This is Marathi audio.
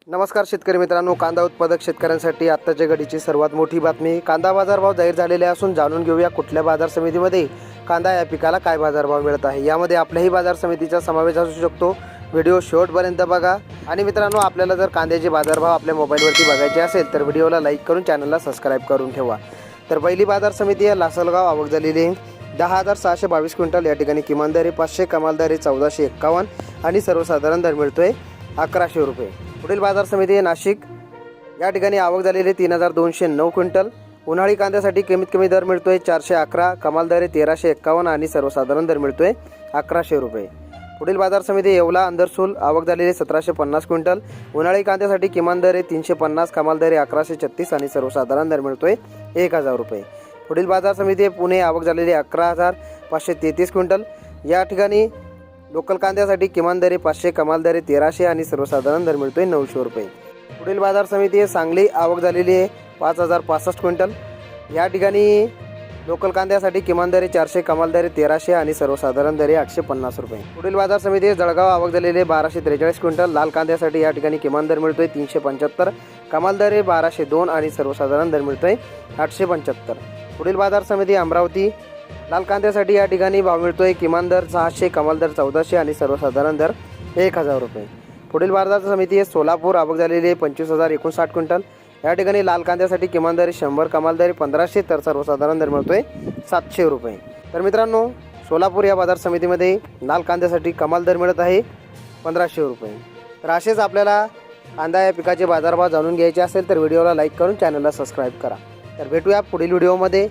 नमस्कार शेतकरी मित्रांनो, कांदा उत्पादक शेतकऱ्यांसाठी आत्ताच्या घडीची सर्वात मोठी बातमी. कांदा बाजारभाव जाहीर झालेले असून जाणून घेऊया कुठल्या बाजार समितीमध्ये कांदा या पिकाला काय बाजारभाव मिळत आहे. यामध्ये आपल्याही बाजार समितीचा समावेश असू शकतो. व्हिडिओ शेवटपर्यंत बघा. आणि मित्रांनो, आपल्याला जर कांद्याचे बाजारभाव आपल्या मोबाईलवरती बघायचे असेल तर व्हिडिओला लाईक करून चॅनलला सबस्क्राईब करून ठेवा. तर पहिली बाजार समिती आहे लासलगाव. आवक झालेली 10,622 क्विंटल. या ठिकाणी किमान दर 500, कमाल दर 1451 आणि सर्वसाधारण दर मिळतोय 1100 रुपये. पुढील बाजार समिती आहे नाशिक. या ठिकाणी आवक झालेली 3,209 क्विंटल. उन्हाळी कांद्यासाठी कमीत कमी दर मिळतोय 411, कमाल दर 1351 आणि सर्वसाधारण दर मिळतोय 1100 रुपये. पुढील बाजार समिती येवला अंदरसूल. आवक झालेली 1,750 क्विंटल. उन्हाळी कांद्यासाठी किमान दर 350, कमाल दर 1136 आणि सर्वसाधारण दर मिळतोय 1000 रुपये. पुढील बाजार समिती आहे पुणे. आवक झालेली 11,533 क्विंटल. या ठिकाणी लोकल कांद्यासाठी किमान दर 500, कमाल दर 1300 आणि सर्वसाधारण दर मिळतोय 900 रुपये. पुढील बाजार समिती आहे सांगली. आवक झालेली आहे 5,065 क्विंटल. या ठिकाणी लोकल कांद्यासाठी किमान दर 400, कमाल दर 1300 आणि सर्वसाधारण दर 850 रुपये. पुढील बाजार समिती आहे जळगाव. आवक झालेली आहे 1243 क्विंटल. लाल कांद्यासाठी या ठिकाणी किमान दर मिळतोय 375, कमाल दर 1202 आणि सर्वसाधारण दर मिळतोय 875. पुढील बाजार समिती अमरावती. लाल कांद्यासाठी या ठिकाणी भाव मिळतोय किमान दर 600, कमाल दर 1400 आणि सर्वसाधारण दर 1000 रुपये. पुढील बाजार समिती आहे सोलापूर. आवक झालेली आहे 25,059 क्विंटल. या ठिकाणी लाल कांद्यासाठी किमान दर 100, कमाल दर 1500 तर सर्वसाधारण दर मिळतोय 700 रुपये. तर मित्रांनो, सोलापूर या बाजार समितीमध्ये लाल कांद्यासाठी कमाल दर मिळत आहे 1500 रुपये. तर असेच आपल्याला कांदा या पिकाचे बाजारभाव जाणून घ्यायचे असेल तर व्हिडिओला लाईक करून चॅनलला सबस्क्राईब करा. तर भेटूया पुढील व्हिडिओमध्ये.